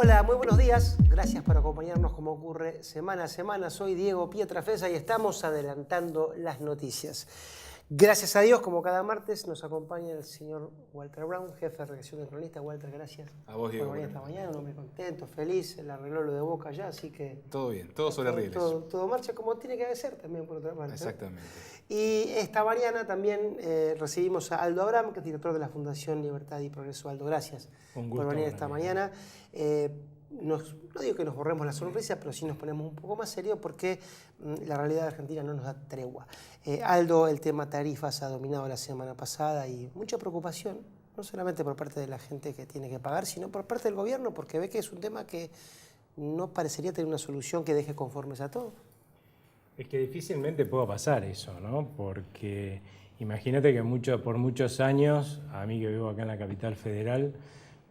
Hola, muy buenos días. Gracias por acompañarnos como ocurre semana a semana. Soy Diego Pietrafesa y estamos adelantando las noticias. Gracias a Dios, como cada martes, nos acompaña el señor Walter Brown, jefe de redacción del Cronista. Walter, gracias. A vos, Diego. Por venir esta mañana, un hombre contento, feliz, él arregló lo de Boca ya, así que... Todo bien, todo sobre rieles. Todo marcha como tiene que ser también, por otra parte. Exactamente. Y esta mañana también recibimos a Aldo Abraham, que es director de la Fundación Libertad y Progreso. Aldo, gracias por venir esta mañana. No digo que nos borremos la sonrisa, pero sí nos ponemos un poco más serios porque la realidad de Argentina no nos da tregua. Aldo, el tema tarifas ha dominado la semana pasada y mucha preocupación, no solamente por parte de la gente que tiene que pagar, sino por parte del gobierno, porque ve que es un tema que no parecería tener una solución que deje conformes a todos. Es que difícilmente pueda pasar eso, ¿no? Porque imagínate que por muchos años, a mí que vivo acá en la capital federal,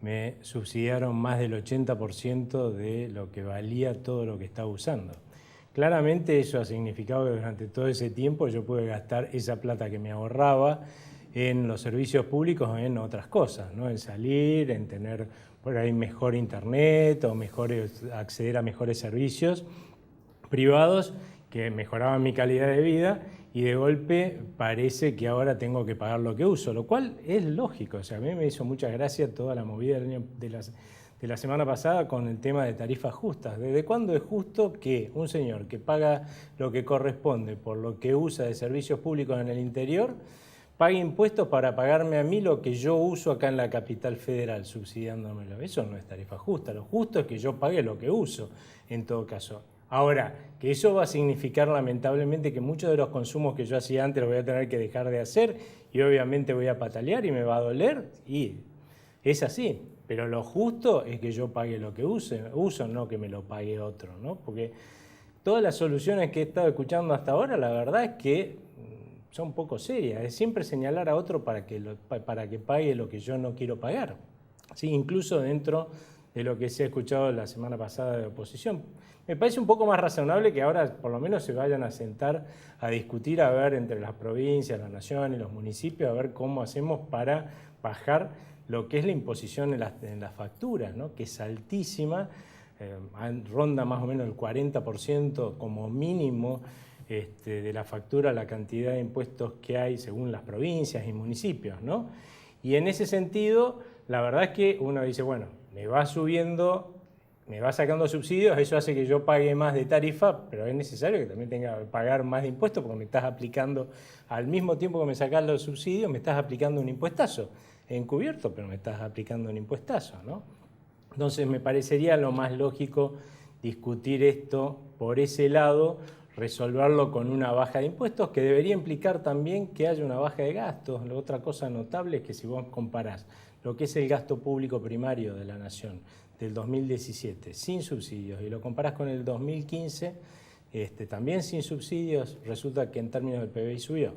me subsidiaron más del 80% de lo que valía todo lo que estaba usando. Claramente eso ha significado que durante todo ese tiempo yo pude gastar esa plata que me ahorraba en los servicios públicos o en otras cosas, ¿no? En salir, en tener por ahí mejor internet o acceder a mejores servicios privados que mejoraban mi calidad de vida, y de golpe parece que ahora tengo que pagar lo que uso, lo cual es lógico. O sea, a mí me hizo mucha gracia toda la movida de la semana pasada con el tema de tarifas justas. ¿Desde cuándo es justo que un señor que paga lo que corresponde por lo que usa de servicios públicos en el interior pague impuestos para pagarme a mí lo que yo uso acá en la capital federal, subsidiándomelo? Eso no es tarifa justa. Lo justo es que yo pague lo que uso, en todo caso. Ahora, que eso va a significar lamentablemente que muchos de los consumos que yo hacía antes los voy a tener que dejar de hacer y obviamente voy a patalear y me va a doler, y es así. Pero lo justo es que yo pague lo que uso, no que me lo pague otro, ¿no? Porque todas las soluciones que he estado escuchando hasta ahora, la verdad es que son poco serias. Es siempre señalar a otro para que pague lo que yo no quiero pagar. ¿Sí? Incluso dentro de lo que se ha escuchado la semana pasada de oposición. Me parece un poco más razonable que ahora por lo menos se vayan a sentar a discutir, a ver, entre las provincias, la nación y los municipios, a ver cómo hacemos para bajar lo que es la imposición en las facturas, ¿no? Que es altísima, ronda más o menos el 40% como mínimo de la factura, la cantidad de impuestos que hay según las provincias y municipios, ¿no? Y en ese sentido, la verdad es que uno dice, bueno, me va subiendo, me va sacando subsidios, eso hace que yo pague más de tarifa, pero es necesario que también tenga que pagar más de impuestos porque me estás aplicando, al mismo tiempo que me sacas los subsidios, me estás aplicando un impuestazo encubierto, pero me estás aplicando un impuestazo, ¿no? Entonces me parecería lo más lógico discutir esto por ese lado, resolverlo con una baja de impuestos, que debería implicar también que haya una baja de gastos. La otra cosa notable es que si vos comparás lo que es el gasto público primario de la Nación del 2017 sin subsidios y lo comparás con el 2015 también sin subsidios, resulta que en términos del PBI subió.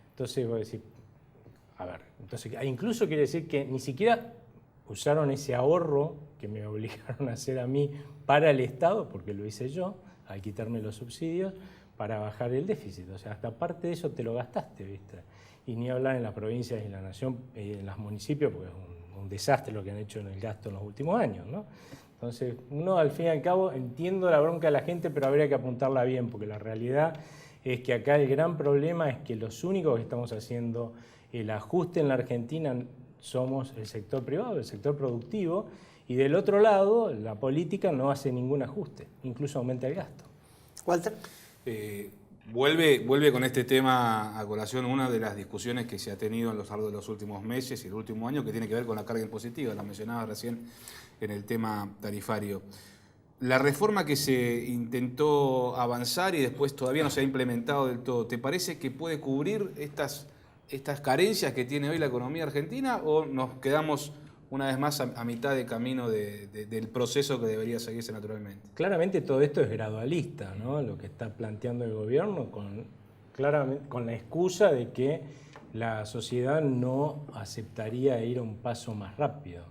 Entonces voy a decir, a ver, entonces incluso quiere decir que ni siquiera usaron ese ahorro que me obligaron a hacer a mí para el Estado, porque lo hice yo, al quitarme los subsidios, para bajar el déficit. O sea, hasta parte de eso te lo gastaste, ¿viste? Y ni hablar en las provincias y en la nación, en los municipios, porque es un desastre lo que han hecho en el gasto en los últimos años, ¿no? Entonces, uno al fin y al cabo entiendo la bronca de la gente, pero habría que apuntarla bien, porque la realidad es que acá el gran problema es que los únicos que estamos haciendo el ajuste en la Argentina somos el sector privado, el sector productivo, y del otro lado la política no hace ningún ajuste, incluso aumenta el gasto. Walter. Vuelve con este tema a colación una de las discusiones que se ha tenido a lo largo de los últimos meses y el último año, que tiene que ver con la carga impositiva, la mencionaba recién en el tema tarifario. La reforma que se intentó avanzar y después todavía no se ha implementado del todo, ¿te parece que puede cubrir estas carencias que tiene hoy la economía argentina, o nos quedamos una vez más a mitad de camino del proceso que debería seguirse naturalmente? Claramente todo esto es gradualista, ¿no? Lo que está planteando el gobierno con la excusa de que la sociedad no aceptaría ir a un paso más rápido.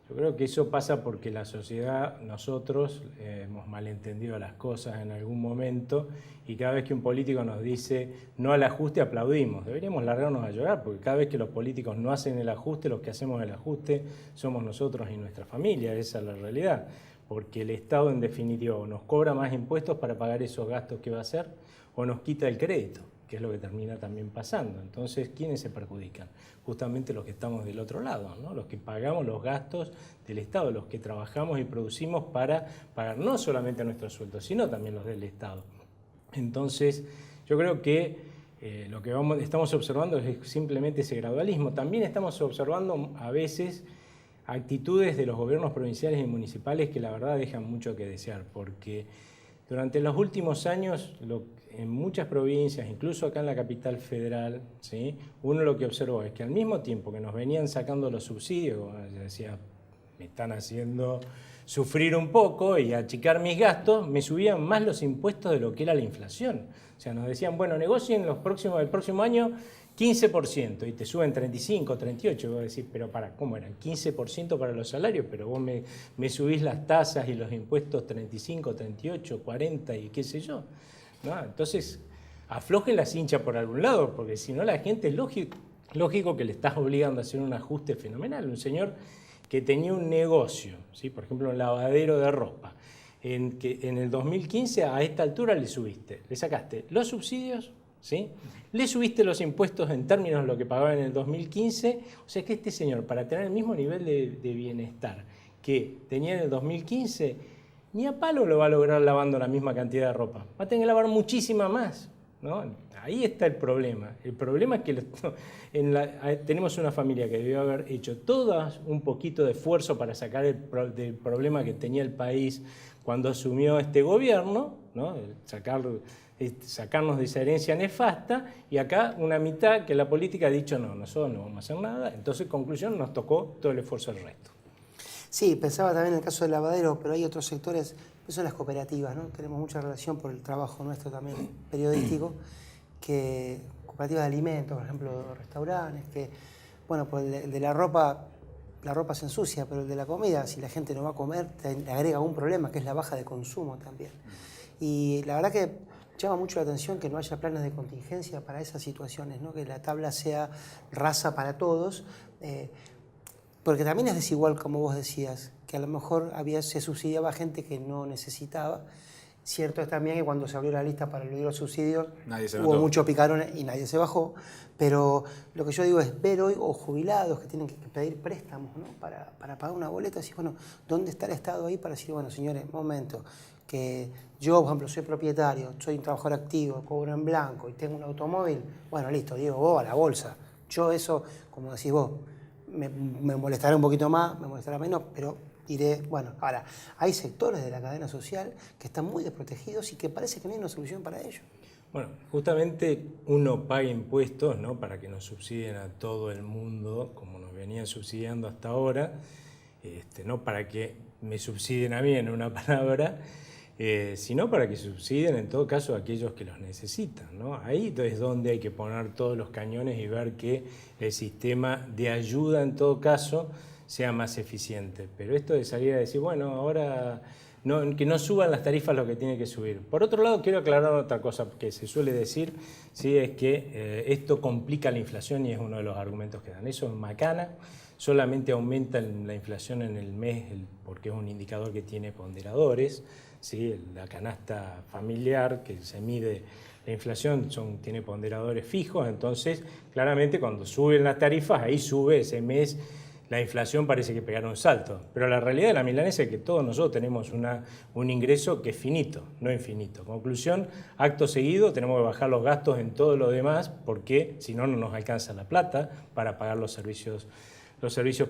Yo creo que eso pasa porque la sociedad, nosotros, hemos malentendido las cosas en algún momento y cada vez que un político nos dice no al ajuste, aplaudimos. Deberíamos largarnos a llorar porque cada vez que los políticos no hacen el ajuste, los que hacemos el ajuste somos nosotros y nuestra familia. Esa es la realidad. Porque el Estado, en definitiva, o nos cobra más impuestos para pagar esos gastos que va a hacer o nos quita el crédito, que es lo que termina también pasando. Entonces, ¿quiénes se perjudican? Justamente los que estamos del otro lado, ¿no? Los que pagamos los gastos del Estado, los que trabajamos y producimos para pagar no solamente nuestros sueldos, sino también los del Estado. Entonces, yo creo que lo que estamos observando es simplemente ese gradualismo. También estamos observando a veces actitudes de los gobiernos provinciales y municipales que la verdad dejan mucho que desear, porque durante los últimos años, en muchas provincias, incluso acá en la capital federal, ¿sí?, uno lo que observó es que al mismo tiempo que nos venían sacando los subsidios, yo decía, me están haciendo sufrir un poco y achicar mis gastos, me subían más los impuestos de lo que era la inflación. O sea, nos decían, bueno, negocien el próximo año 15% y te suben 35, 38, y vos decís, pero ¿cómo eran? 15% para los salarios, pero vos me subís las tasas y los impuestos 35, 38, 40 y qué sé yo, ¿no? Entonces, aflojen la cincha por algún lado, porque si no la gente es lógico que le estás obligando a hacer un ajuste fenomenal. Un señor que tenía un negocio, ¿sí?, por ejemplo, un lavadero de ropa, que en el 2015 a esta altura le sacaste los subsidios, ¿sí?, le subiste los impuestos en términos de lo que pagaba en el 2015, o sea que este señor, para tener el mismo nivel de bienestar que tenía en el 2015, ni a palo lo va a lograr lavando la misma cantidad de ropa, va a tener que lavar muchísima más, ¿no? Ahí está el problema. El problema es que tenemos una familia que debió haber hecho todo un poquito de esfuerzo para sacar del problema que tenía el país cuando asumió este gobierno, ¿no?, sacarnos de esa herencia nefasta, y acá una mitad que la política ha dicho no, nosotros no vamos a hacer nada. Entonces, conclusión, nos tocó todo el esfuerzo del resto. Sí, pensaba también en el caso del lavadero, pero hay otros sectores, que son las cooperativas, ¿no? Tenemos mucha relación por el trabajo nuestro también periodístico, que cooperativas de alimentos, por ejemplo, restaurantes, que, bueno, pues el de la ropa se ensucia, pero el de la comida, si la gente no va a comer, le agrega un problema, que es la baja de consumo también. Y la verdad que llama mucho la atención que no haya planes de contingencia para esas situaciones, ¿no? Que la tabla sea rasa para todos, porque también es desigual, como vos decías, que a lo mejor se subsidiaba a gente que no necesitaba. Cierto es también que cuando se abrió la lista para los subsidios hubo mucho picarón y nadie se bajó, pero lo que yo digo es ver hoy, o jubilados que tienen que pedir préstamos, ¿no?, para pagar una boleta, decir, bueno, ¿dónde está el Estado ahí para decir, bueno, señores, momento, que yo, por ejemplo, soy propietario, soy un trabajador activo, cobro en blanco y tengo un automóvil? Bueno, listo, digo, vos a la bolsa. Yo eso, como decís vos, me molestará un poquito más, me molestará menos, pero diré, bueno, ahora, hay sectores de la cadena social que están muy desprotegidos y que parece que no hay una solución para ellos. Bueno, justamente uno paga impuestos, ¿no?, para que nos subsidien a todo el mundo, como nos venían subsidiando hasta ahora, no para que me subsidien a mí, en una palabra, sino para que subsidien en todo caso a aquellos que los necesitan, ¿no? Ahí es donde hay que poner todos los cañones y ver que el sistema de ayuda en todo caso sea más eficiente. Pero esto de salir a decir, bueno, ahora que no suban las tarifas lo que tiene que subir. Por otro lado, quiero aclarar otra cosa que se suele decir, ¿sí?, es que esto complica la inflación y es uno de los argumentos que dan. Eso es macana, solamente aumenta la inflación en el mes porque es un indicador que tiene ponderadores, ¿sí? La canasta familiar que se mide la inflación tiene ponderadores fijos, entonces claramente cuando suben las tarifas, ahí sube ese mes. La inflación parece que pegaron un salto, pero la realidad de la milanesa es que todos nosotros tenemos un ingreso que es finito, no infinito. Conclusión, acto seguido tenemos que bajar los gastos en todo lo demás porque si no, no nos alcanza la plata para pagar los servicios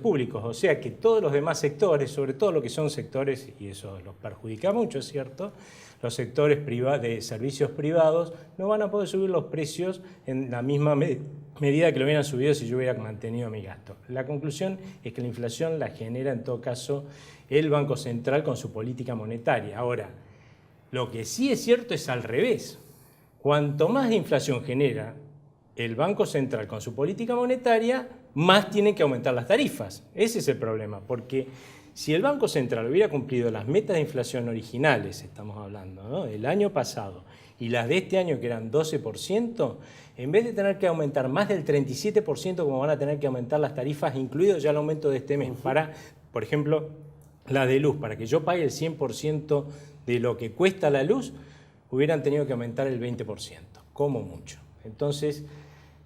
públicos. O sea que todos los demás sectores, sobre todo lo que son sectores, y eso los perjudica mucho, ¿cierto?, los sectores de servicios privados no van a poder subir los precios en la misma medida que lo hubieran subido si yo hubiera mantenido mi gasto. La conclusión es que la inflación la genera en todo caso el Banco Central con su política monetaria. Ahora, lo que sí es cierto es al revés. Cuanto más inflación genera el Banco Central con su política monetaria más tiene que aumentar las tarifas. Ese es el problema, porque si el Banco Central hubiera cumplido las metas de inflación originales, estamos hablando, ¿no?, del año pasado, y las de este año, que eran 12%, en vez de tener que aumentar más del 37%, como van a tener que aumentar las tarifas, incluido ya el aumento de este mes, para, por ejemplo, la de luz, para que yo pague el 100% de lo que cuesta la luz, hubieran tenido que aumentar el 20%, como mucho. Entonces,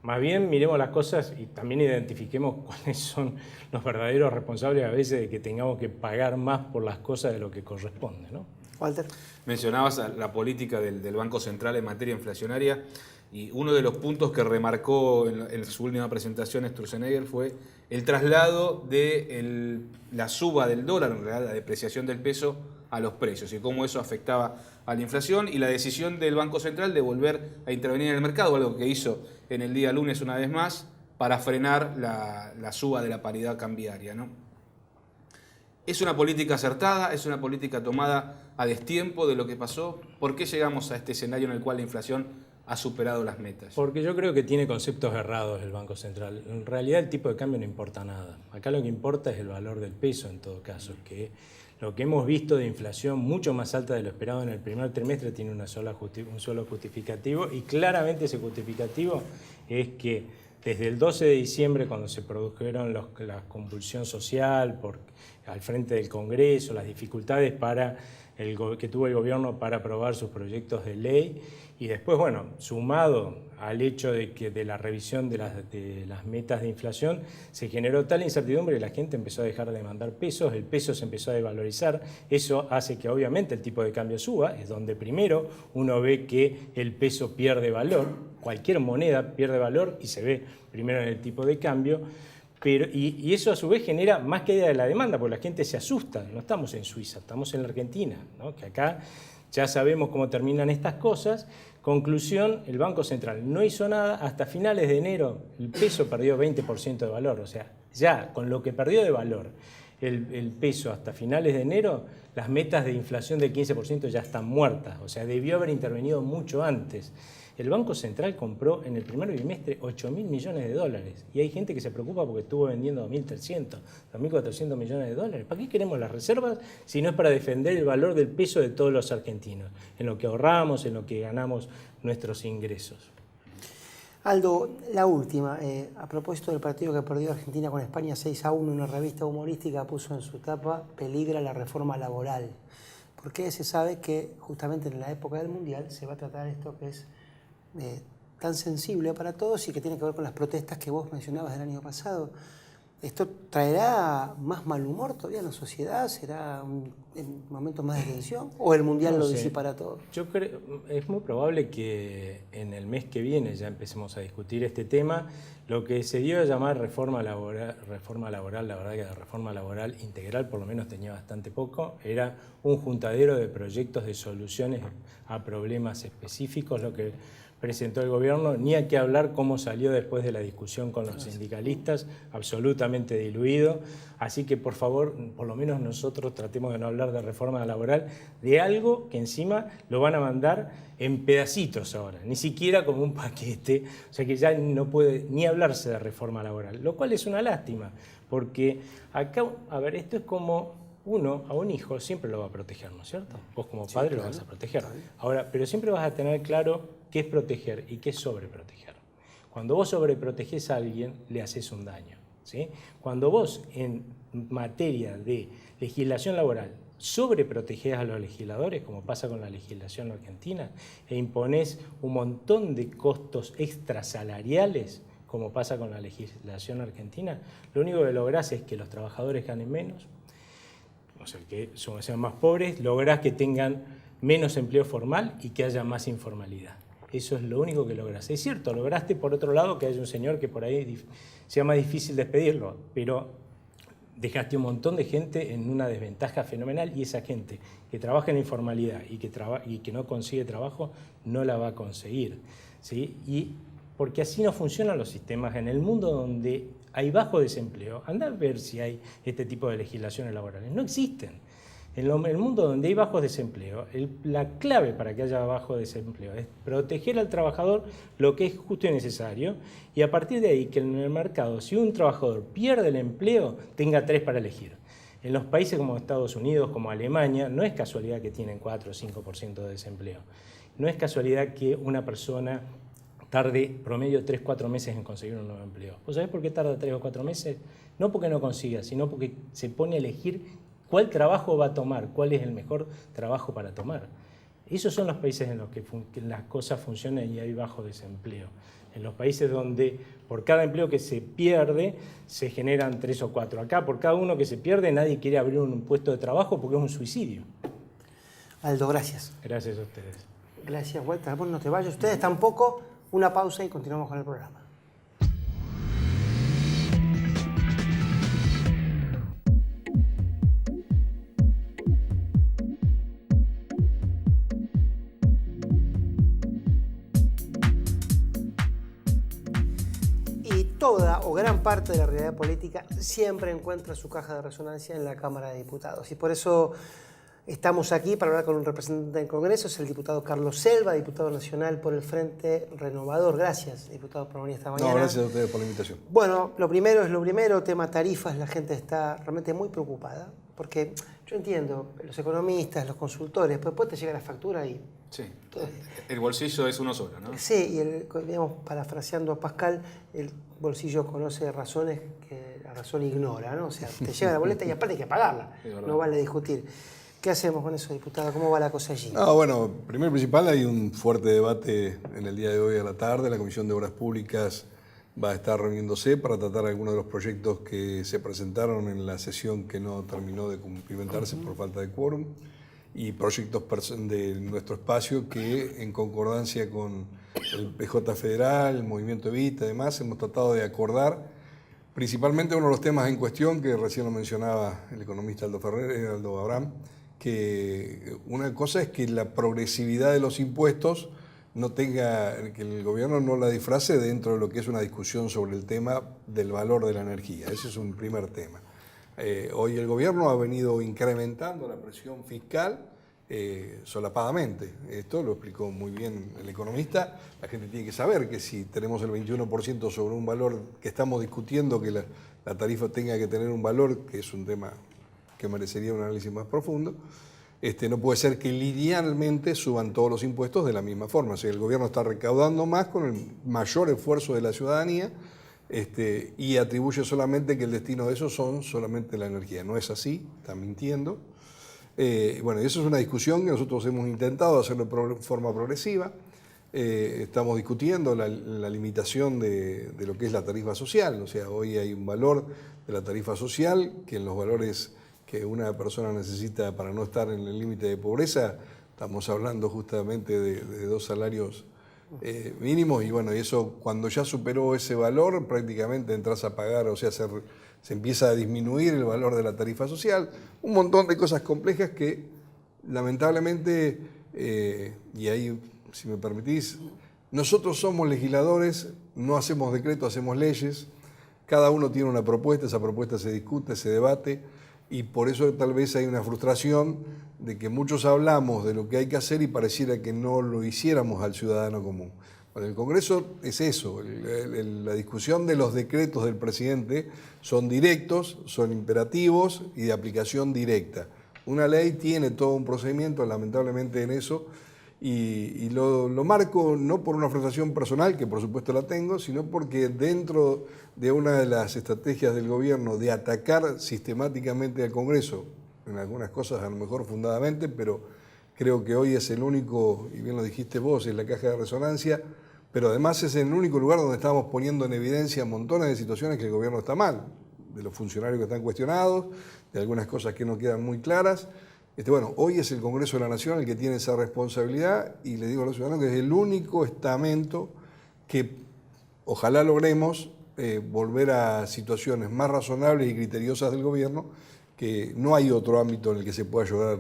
más bien miremos las cosas y también identifiquemos cuáles son los verdaderos responsables a veces de que tengamos que pagar más por las cosas de lo que corresponde, ¿no? Walter. Mencionabas la política del Banco Central en materia inflacionaria y uno de los puntos que remarcó en su última presentación Sturzenegger fue el traslado de la suba del dólar, en realidad la depreciación del peso, a los precios y cómo eso afectaba a la inflación y la decisión del Banco Central de volver a intervenir en el mercado, algo que hizo en el día lunes una vez más para frenar la suba de la paridad cambiaria, ¿no? ¿Es una política acertada? ¿Es una política tomada a destiempo de lo que pasó? ¿Por qué llegamos a este escenario en el cual la inflación ha superado las metas? Porque yo creo que tiene conceptos errados el Banco Central. En realidad el tipo de cambio no importa nada. Acá lo que importa es el valor del peso en todo caso, que lo que hemos visto de inflación mucho más alta de lo esperado en el primer trimestre tiene un solo justificativo, y claramente ese justificativo es que desde el 12 de diciembre, cuando se produjeron la convulsión social al frente del Congreso, las dificultades que tuvo el gobierno para aprobar sus proyectos de ley, y después, bueno, sumado al hecho de que de la revisión de las metas de inflación, se generó tal incertidumbre que la gente empezó a dejar de mandar pesos, el peso se empezó a desvalorizar, eso hace que obviamente el tipo de cambio suba, es donde primero uno ve que el peso pierde valor, cualquier moneda pierde valor y se ve primero en el tipo de cambio, y eso a su vez genera más caída de la demanda, porque la gente se asusta. No estamos en Suiza, estamos en la Argentina, ¿no?, que acá ya sabemos cómo terminan estas cosas. Conclusión, el Banco Central no hizo nada. Hasta finales de enero el peso perdió 20% de valor. O sea, ya con lo que perdió de valor el peso hasta finales de enero, las metas de inflación del 15% ya están muertas. O sea, debió haber intervenido mucho antes. El Banco Central compró en el primer bimestre 8.000 millones de dólares. Y hay gente que se preocupa porque estuvo vendiendo 2.300, 2.400 millones de dólares. ¿Para qué queremos las reservas si no es para defender el valor del peso de todos los argentinos? En lo que ahorramos, en lo que ganamos nuestros ingresos. Aldo, la última. A propósito del partido que perdió Argentina con España 6-1, una revista humorística puso en su tapa: peligra la reforma laboral. Porque se sabe que justamente en la época del Mundial se va a tratar esto que es tan sensible para todos y que tiene que ver con las protestas que vos mencionabas del año pasado. ¿Esto traerá más mal humor todavía en la sociedad? ¿Será un momento más de tensión? ¿O el Mundial lo disipará todo? Yo creo, es muy probable que en el mes que viene ya empecemos a discutir este tema. Lo que se dio a llamar reforma laboral, la verdad que la reforma laboral integral por lo menos tenía bastante poco. Era un juntadero de proyectos de soluciones a problemas específicos, lo que presentó el gobierno, ni hay que hablar cómo salió después de la discusión con los sindicalistas, absolutamente diluido. Así que, por favor, por lo menos nosotros tratemos de no hablar de reforma laboral, de algo que encima lo van a mandar en pedacitos ahora, ni siquiera como un paquete, o sea que ya no puede ni hablarse de reforma laboral, lo cual es una lástima, porque acá, a ver, esto es como uno a un hijo siempre lo va a proteger, ¿no es cierto? Vos como padre sí, claro, lo vas a proteger. Ahora, pero siempre vas a tener claro qué es proteger y qué es sobreproteger. Cuando vos sobreprotegés a alguien, le haces un daño, ¿sí? Cuando vos, en materia de legislación laboral, sobreprotegés a los legisladores, como pasa con la legislación argentina, e imponés un montón de costos extrasalariales, como pasa con la legislación argentina, lo único que lográs es que los trabajadores ganen menos, o sea, que sean más pobres, lográs que tengan menos empleo formal y que haya más informalidad. Eso es lo único que lográs. Es cierto, lograste por otro lado que haya un señor que por ahí sea más difícil despedirlo, pero dejaste un montón de gente en una desventaja fenomenal y esa gente que trabaja en la informalidad y que no consigue trabajo no la va a conseguir, ¿sí? Y porque así no funcionan los sistemas en el mundo donde hay bajo desempleo. Anda a ver si hay este tipo de legislaciones laborales. No existen. En el mundo donde hay bajo desempleo, la clave para que haya bajo desempleo es proteger al trabajador lo que es justo y necesario, y a partir de ahí que en el mercado, si un trabajador pierde el empleo, tenga 3 para elegir. En los países como Estados Unidos, como Alemania, no es casualidad que tienen 4 o 5% de desempleo. No es casualidad que una persona tarde promedio 3-4 meses en conseguir un nuevo empleo. ¿Vos sabés por qué tarda 3 o 4 meses? No porque no consiga, sino porque se pone a elegir cuál trabajo va a tomar, cuál es el mejor trabajo para tomar. Esos son los países en los que las cosas funcionan y hay bajo desempleo. En los países donde por cada empleo que se pierde se generan 3 o 4. Acá por cada uno que se pierde nadie quiere abrir un puesto de trabajo porque es un suicidio. Aldo, gracias. Gracias a ustedes. Gracias, Walter. Vos no te vayas, ustedes tampoco. Una pausa y continuamos con el programa. Toda o gran parte de la realidad política siempre encuentra su caja de resonancia en la Cámara de Diputados. Y por eso estamos aquí para hablar con un representante del Congreso, es el diputado Carlos Selva, diputado nacional por el Frente Renovador. Gracias, diputado, por venir esta mañana. No, gracias a ustedes por la invitación. Bueno, lo primero es lo primero, tema tarifas, la gente está realmente muy preocupada, porque yo entiendo, los economistas, los consultores, después te llega la factura y... Sí, el bolsillo es uno solo, ¿no? Sí, y digamos, parafraseando a Pascal, el bolsillo conoce razones que la razón ignora, ¿no? O sea, te llega la boleta y aparte hay que pagarla, no vale discutir. ¿Qué hacemos con eso, diputado? ¿Cómo va la cosa allí? Bueno, primero y principal, hay un fuerte debate en el día de hoy a la tarde. La Comisión de Obras Públicas va a estar reuniéndose para tratar algunos de los proyectos que se presentaron en la sesión que no terminó de cumplimentarse por falta de quórum, y proyectos de nuestro espacio que, en concordancia con el PJ Federal, el Movimiento Evita y demás, hemos tratado de acordar principalmente uno de los temas en cuestión, que recién lo mencionaba el economista Aldo Abraham, que una cosa es que la progresividad de los impuestos no tenga, que el gobierno no la disfrace dentro de lo que es una discusión sobre el tema del valor de la energía. Ese es un primer tema. Hoy el gobierno ha venido incrementando la presión fiscal solapadamente. Esto lo explicó muy bien el economista. La gente tiene que saber que si tenemos el 21% sobre un valor que estamos discutiendo, que la tarifa tenga que tener un valor, que es un tema que merecería un análisis más profundo, no puede ser que linealmente suban todos los impuestos de la misma forma. O sea, el gobierno está recaudando más con el mayor esfuerzo de la ciudadanía, y atribuye solamente que el destino de eso son solamente la energía. No es así, está mintiendo. Bueno, eso es una discusión que nosotros hemos intentado hacerlo de forma progresiva. Estamos discutiendo la limitación de lo que es la tarifa social. O sea, hoy hay un valor de la tarifa social que en los valores que una persona necesita para no estar en el límite de pobreza, estamos hablando justamente de 2 salarios mínimos, y bueno, y eso cuando ya superó ese valor prácticamente entras a pagar, o sea, se empieza a disminuir el valor de la tarifa social, un montón de cosas complejas que lamentablemente, y ahí, si me permitís, nosotros somos legisladores, no hacemos decretos, hacemos leyes, cada uno tiene una propuesta, esa propuesta se discute, se debate, y por eso tal vez hay una frustración de que muchos hablamos de lo que hay que hacer y pareciera que no lo hiciéramos al ciudadano común. Bueno, el Congreso es eso, la discusión de los decretos del presidente son directos, son imperativos y de aplicación directa. Una ley tiene todo un procedimiento, lamentablemente, en eso, y lo marco no por una frustración personal, que por supuesto la tengo, sino porque dentro de una de las estrategias del gobierno de atacar sistemáticamente al Congreso, en algunas cosas a lo mejor fundadamente, pero creo que hoy es el único, y bien lo dijiste vos, es la caja de resonancia, pero además es el único lugar donde estamos poniendo en evidencia montones de situaciones que el gobierno está mal, de los funcionarios que están cuestionados, de algunas cosas que no quedan muy claras. Bueno, hoy es el Congreso de la Nación el que tiene esa responsabilidad, y le digo a los ciudadanos que es el único estamento que ojalá logremos volver a situaciones más razonables y criteriosas del gobierno, que no hay otro ámbito en el que se pueda llegar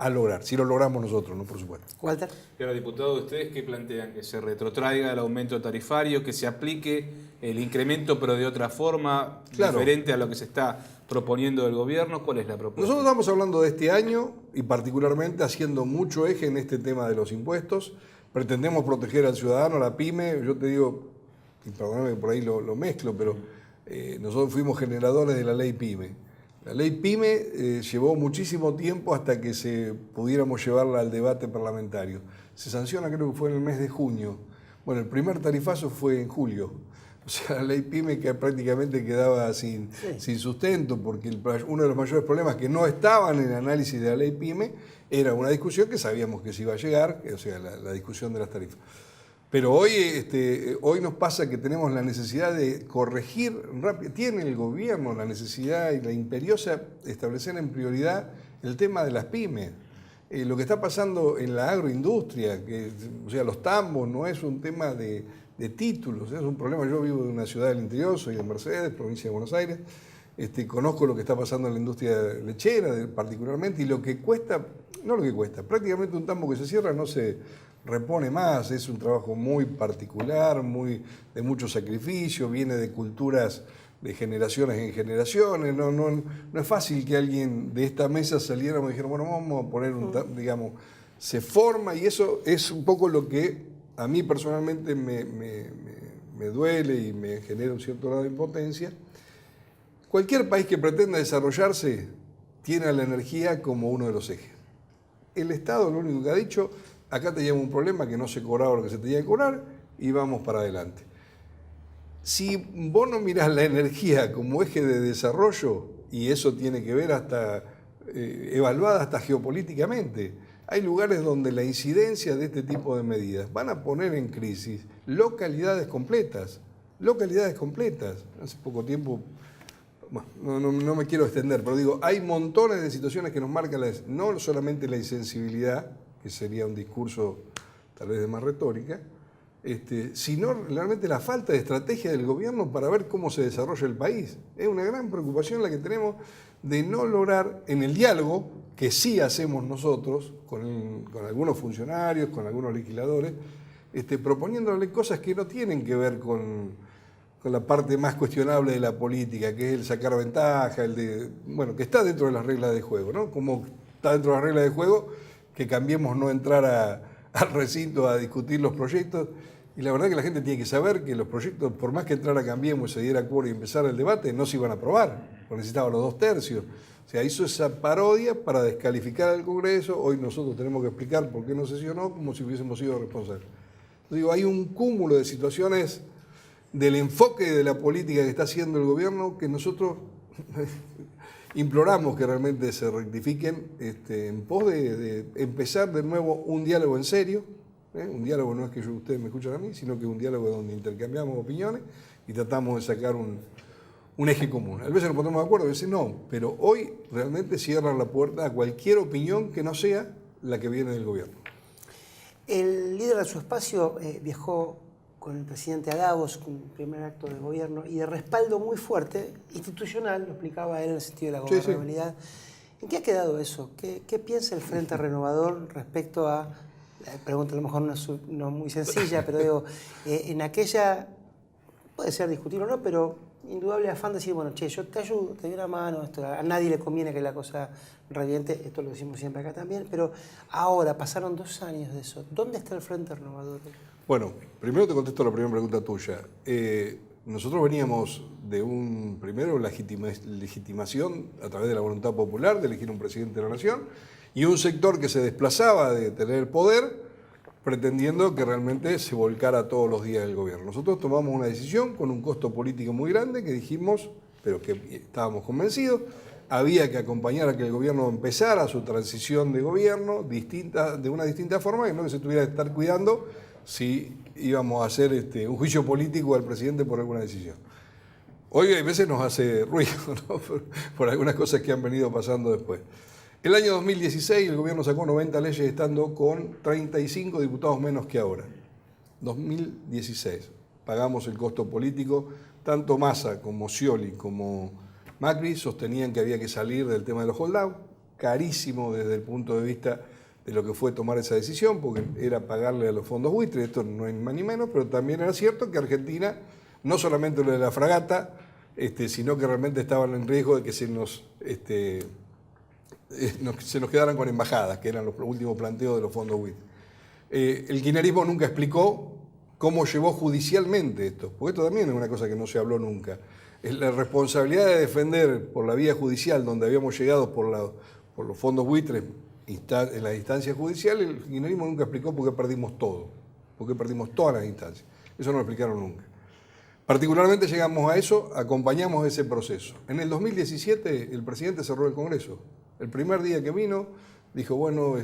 a lograr, si lo logramos nosotros, ¿no? Por supuesto. Walter. Y ahora, diputado, ¿ustedes qué plantean? ¿Que se retrotraiga el aumento tarifario, que se aplique el incremento pero de otra forma, Claro, diferente a lo que se está proponiendo del gobierno? ¿Cuál es la propuesta? Nosotros estamos hablando de este año y particularmente haciendo mucho eje en este tema de los impuestos. Pretendemos proteger al ciudadano, a la pyme. Yo te digo, y perdóname que por ahí lo mezclo, pero nosotros fuimos generadores de la ley PYME. La ley PYME llevó muchísimo tiempo hasta que pudiéramos llevarla al debate parlamentario. Se sanciona, creo que fue en el mes de junio. Bueno, el primer tarifazo fue en julio. O sea, la ley PYME que prácticamente quedaba sin sustento, porque uno de los mayores problemas que no estaban en el análisis de la ley PYME era una discusión que sabíamos que se iba a llegar, o sea, la discusión de las tarifas. Pero hoy nos pasa que tenemos la necesidad de corregir rápido. Tiene el gobierno la necesidad y la imperiosa de establecer en prioridad el tema de las pymes. Lo que está pasando en la agroindustria, o sea, los tambos, no es un tema de títulos, es un problema. Yo vivo en una ciudad del interior, soy de Mercedes, provincia de Buenos Aires. Conozco lo que está pasando en la industria lechera particularmente, y lo que cuesta, no lo que cuesta, prácticamente un tambo que se cierra no se repone más, es un trabajo muy particular, de mucho sacrificio, viene de culturas de generaciones en generaciones, no es fácil que alguien de esta mesa saliéramos y dijera, bueno, vamos a poner digamos, se forma, y eso es un poco lo que a mí personalmente me duele y me genera un cierto grado de impotencia. Cualquier país que pretenda desarrollarse tiene a la energía como uno de los ejes. El Estado lo único que ha dicho, acá teníamos un problema que no se cobraba lo que se tenía que cobrar y vamos para adelante. Si vos no mirás la energía como eje de desarrollo, y eso tiene que ver hasta, evaluada hasta geopolíticamente, hay lugares donde la incidencia de este tipo de medidas van a poner en crisis localidades completas. Hace poco tiempo, bueno, no me quiero extender, pero digo, hay montones de situaciones que nos marcan no solamente la insensibilidad, que sería un discurso tal vez de más retórica, sino realmente la falta de estrategia del gobierno para ver cómo se desarrolla el país. Es una gran preocupación la que tenemos de no lograr en el diálogo, que sí hacemos nosotros, con algunos funcionarios, con algunos legisladores, proponiéndole cosas que no tienen que ver con la parte más cuestionable de la política, que es el sacar ventaja, que está dentro de las reglas de juego, ¿no? Como está dentro de las reglas de juego, que cambiemos no entrar al recinto a discutir los proyectos. Y la verdad que la gente tiene que saber que los proyectos, por más que entrara Cambiemos, se diera acuerdo y empezara el debate, no se iban a aprobar, porque necesitaban los 2/3. O sea, hizo esa parodia para descalificar al Congreso. Hoy nosotros tenemos que explicar por qué no sesionó, como si hubiésemos sido responsables. Entonces, digo, hay un cúmulo de situaciones del enfoque de la política que está haciendo el gobierno que nosotros imploramos que realmente se rectifiquen en pos de empezar de nuevo un diálogo en serio. Un diálogo no es que ustedes me escuchan a mí, sino que es un diálogo donde intercambiamos opiniones y tratamos de sacar un eje común. A veces nos ponemos de acuerdo, a veces no, pero hoy realmente cierran la puerta a cualquier opinión que no sea la que viene del gobierno. El líder de su espacio viajó con el presidente a Davos, con el primer acto de gobierno, y de respaldo muy fuerte, institucional, lo explicaba él en el sentido de la gobernabilidad. Sí. ¿En qué ha quedado eso? ¿Qué piensa el Frente Renovador respecto a, la pregunta a lo mejor no es muy sencilla, pero digo, en aquella, puede ser discutible o no, pero indudable afán de decir, bueno, che, yo te ayudo, te doy una mano, a nadie le conviene que la cosa reviente, esto lo decimos siempre acá también, pero ahora, pasaron 2 años de eso, ¿dónde está el Frente Renovador? Bueno, primero te contesto la primera pregunta tuya. Nosotros veníamos de primero legitimación a través de la voluntad popular de elegir un presidente de la nación y un sector que se desplazaba de tener el poder pretendiendo que realmente se volcara todos los días el gobierno. Nosotros tomamos una decisión con un costo político muy grande que dijimos, pero que estábamos convencidos, había que acompañar a que el gobierno empezara su transición de gobierno de una distinta forma y no que se tuviera que estar cuidando si íbamos a hacer un juicio político al presidente por alguna decisión. Hoy a veces nos hace ruido, ¿no? por algunas cosas que han venido pasando después. El año 2016 el gobierno sacó 90 leyes estando con 35 diputados menos que ahora. 2016. Pagamos el costo político. Tanto Massa como Scioli como Macri sostenían que había que salir del tema de los holdouts. carísimo desde el punto de vista de lo que fue tomar esa decisión, porque era pagarle a los fondos buitres, esto no es más ni menos, pero también era cierto que Argentina, no solamente lo de la fragata, sino que realmente estaban en riesgo de que se nos quedaran con embajadas, que eran los últimos planteos de los fondos buitres. El kirchnerismo nunca explicó cómo llevó judicialmente esto, porque esto también es una cosa que no se habló nunca. La responsabilidad de defender por la vía judicial, donde habíamos llegado por los fondos buitres en las instancias judiciales, el kirchnerismo nunca explicó por qué perdimos todo, por qué perdimos todas las instancias. Eso no lo explicaron nunca. Particularmente llegamos a eso, acompañamos ese proceso. En el 2017 el presidente cerró el Congreso. El primer día que vino dijo, bueno,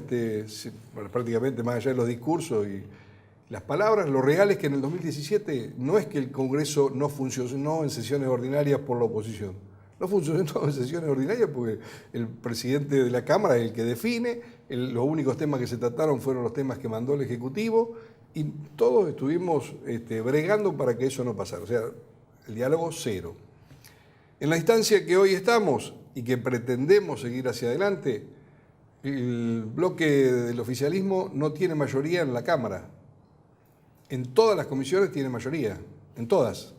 prácticamente más allá de los discursos y las palabras, lo real es que en el 2017 no es que el Congreso no funcionó en sesiones ordinarias por la oposición. No funcionó en sesiones ordinarias porque el presidente de la Cámara es el que define, los únicos temas que se trataron fueron los temas que mandó el Ejecutivo y todos estuvimos bregando para que eso no pasara. O sea, el diálogo cero. En la instancia que hoy estamos y que pretendemos seguir hacia adelante, el bloque del oficialismo no tiene mayoría en la Cámara. En todas las comisiones tiene mayoría, en todas.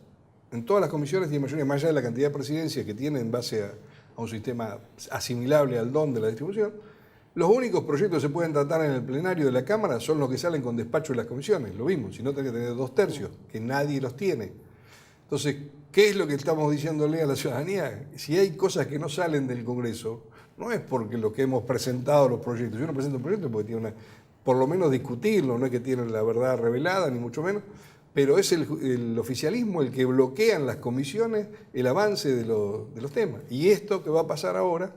En todas las comisiones tiene mayoría, más allá de la cantidad de presidencias que tiene en base a un sistema asimilable al don de la distribución. Los únicos proyectos que se pueden tratar en el plenario de la Cámara son los que salen con despacho de las comisiones, lo mismo, si no tenés que tener 2/3, que nadie los tiene. Entonces, ¿qué es lo que estamos diciéndole a la ciudadanía? Si hay cosas que no salen del Congreso, no es porque lo que hemos presentado los proyectos. Yo no presento un proyecto porque tiene por lo menos discutirlo, no es que tienen la verdad revelada, ni mucho menos, pero es el oficialismo el que bloquea en las comisiones el avance de los temas. Y esto que va a pasar ahora,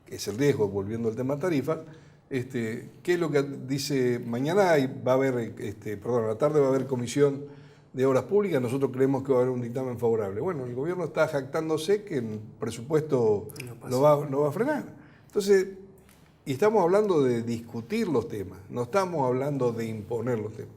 que es el riesgo, volviendo al tema tarifas, ¿qué es lo que dice? Mañana va a haber, a la tarde va a haber comisión de obras públicas, nosotros creemos que va a haber un dictamen favorable. Bueno, el gobierno está jactándose que el presupuesto no va a frenar. Entonces, y estamos hablando de discutir los temas, no estamos hablando de imponer los temas.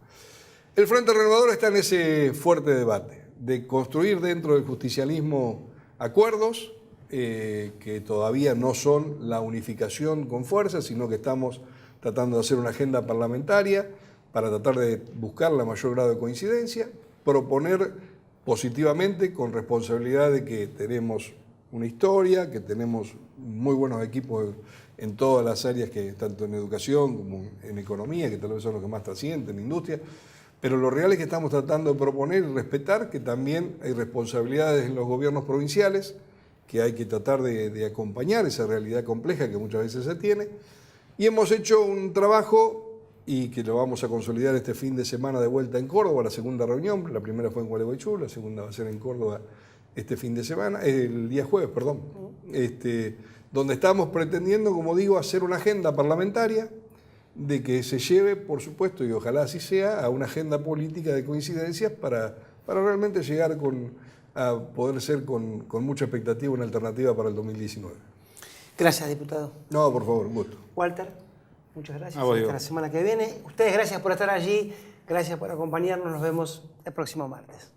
El Frente Renovador está en ese fuerte debate de construir dentro del justicialismo acuerdos que todavía no son la unificación con fuerza, sino que estamos tratando de hacer una agenda parlamentaria para tratar de buscar la mayor grado de coincidencia, proponer positivamente con responsabilidad de que tenemos una historia, que tenemos muy buenos equipos en todas las áreas, tanto en educación como en economía, que tal vez son los que más trascienden, en industria, pero lo real es que estamos tratando de proponer y respetar que también hay responsabilidades en los gobiernos provinciales, que hay que tratar de acompañar esa realidad compleja que muchas veces se tiene, y hemos hecho un trabajo y que lo vamos a consolidar este fin de semana de vuelta en Córdoba, la segunda reunión, la primera fue en Gualeguaychú, la segunda va a ser en Córdoba este fin de semana, el día jueves, perdón, donde estamos pretendiendo, como digo, hacer una agenda parlamentaria de que se lleve, por supuesto, y ojalá así sea, a una agenda política de coincidencias para realmente llegar a poder ser con mucha expectativa una alternativa para el 2019. Gracias, diputado. No, por favor, un gusto. Walter, muchas gracias. Hasta la semana que viene. Ustedes, gracias por estar allí, gracias por acompañarnos. Nos vemos el próximo martes.